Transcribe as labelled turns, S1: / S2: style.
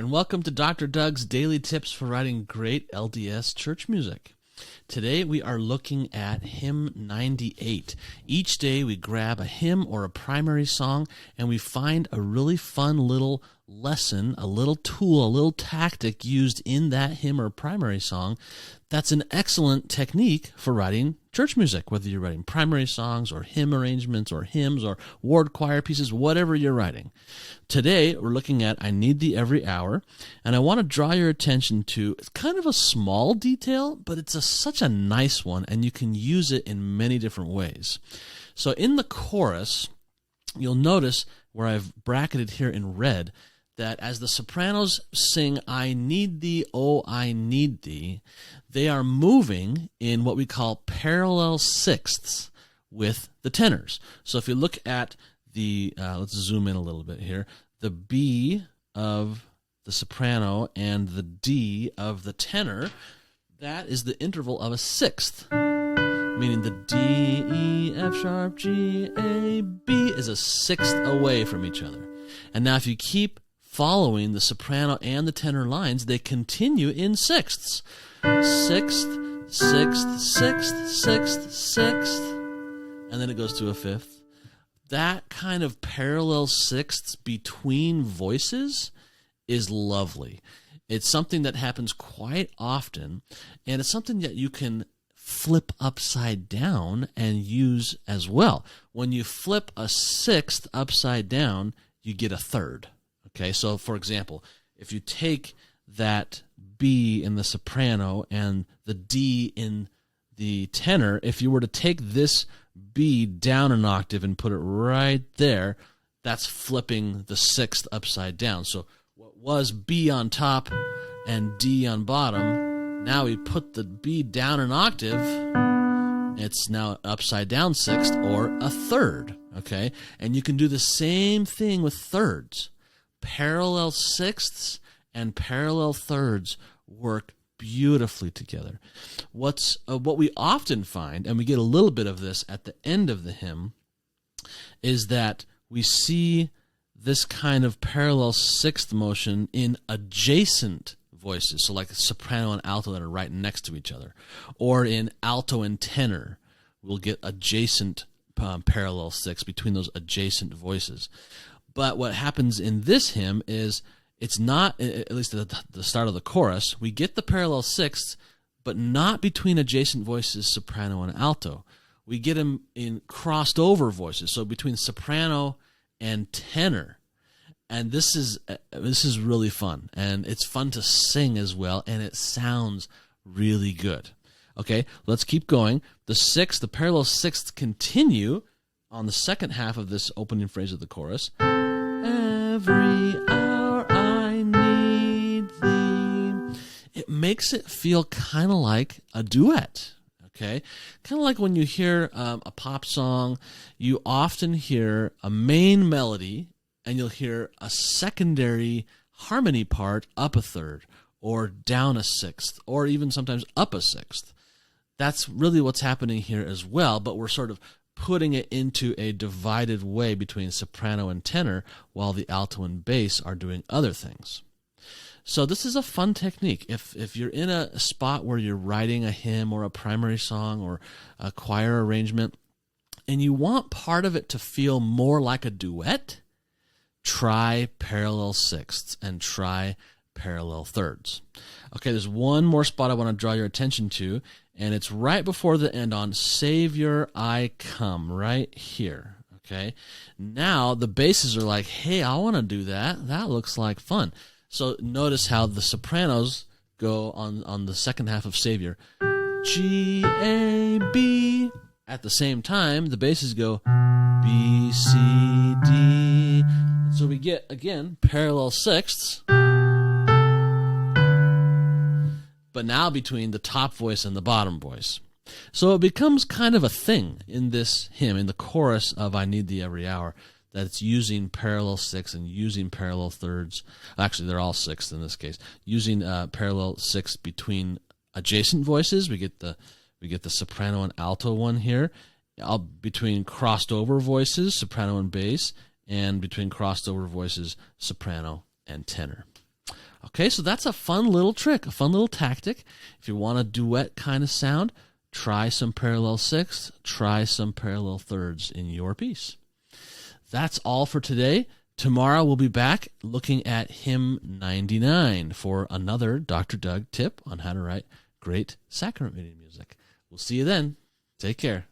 S1: and welcome to Dr. Doug's Daily Tips for Writing Great LDS Church Music. Today we are looking at Hymn 98. Each day we grab a hymn or a primary song and we find a really fun little lesson, a little tool, a little tactic used in that hymn or primary song that's an excellent technique for writing church music, whether you're writing primary songs or hymn arrangements or hymns or ward choir pieces, whatever you're writing. Today, we're looking at I Need Thee Every Hour, and I want to draw your attention to kind of a small detail, but it's such a nice one, and you can use it in many different ways. So in the chorus, you'll notice where I've bracketed here in red that as the sopranos sing, I need thee, oh, I need thee, they are moving in what we call parallel sixths with the tenors. So if you look at the, let's zoom in a little bit here, the B of the soprano and the D of the tenor, that is the interval of a sixth, meaning the D, E, F sharp, G, A, B is a sixth away from each other. And now if you keep following the soprano and the tenor lines, they continue in sixths. Sixth, sixth, sixth, sixth, sixth, and then it goes to a fifth. That kind of parallel sixths between voices is lovely. It's something that happens quite often, and it's something that you can flip upside down and use as well. When you flip a sixth upside down, you get a third. Okay, so for example, if you take that B in the soprano and the D in the tenor, if you were to take this B down an octave and put it right there, that's flipping the sixth upside down. So what was B on top and D on bottom, now we put the B down an octave, it's now an upside down sixth or a third, okay? And you can do the same thing with thirds. Parallel sixths and parallel thirds work beautifully together. What we often find, and we get a little bit of this at the end of the hymn, is that we see this kind of parallel sixth motion in adjacent voices, so like soprano and alto that are right next to each other, or in alto and tenor, we'll get adjacent parallel sixths between those adjacent voices. But what happens in this hymn is it's not, at least at the start of the chorus, we get the parallel sixths, but not between adjacent voices, soprano and alto. We get them in crossed over voices, so between soprano and tenor. And this is really fun, and it's fun to sing as well, and it sounds really good. Okay, let's keep going. The parallel sixths continue on the second half of this opening phrase of the chorus. Every hour I need thee. It makes it feel kind of like a duet, okay? Kind of like when you hear a pop song, you often hear a main melody and you'll hear a secondary harmony part up a third or down a sixth or even sometimes up a sixth. That's really what's happening here as well, but we're sort of putting it into a divided way between soprano and tenor while the alto and bass are doing other things. So this is a fun technique. If you're in a spot where you're writing a hymn or a primary song or a choir arrangement and you want part of it to feel more like a duet, try parallel sixths and try parallel thirds. Okay, there's one more spot I want to draw your attention to, and it's right before the end on Savior, I Come, right here, okay? Now the basses are like, hey, I want to do that. That looks like fun. So notice how the sopranos go on the second half of Savior. G, A, B. At the same time, the basses go B, C, D. So we get, again, parallel sixths, but now between the top voice and the bottom voice. So it becomes kind of a thing in this hymn, in the chorus of I Need Thee Every Hour, that it's using parallel sixths and using parallel thirds. Actually, they're all sixths in this case. Using parallel sixths between adjacent voices. We get the soprano and alto one here. Between crossed over voices, soprano and bass, and between crossed over voices, soprano and tenor. Okay, so that's a fun little trick, a fun little tactic. If you want a duet kind of sound, try some parallel sixths, try some parallel thirds in your piece. That's all for today. Tomorrow we'll be back looking at hymn 99 for another Dr. Doug tip on how to write great sacrament meeting music. We'll see you then. Take care.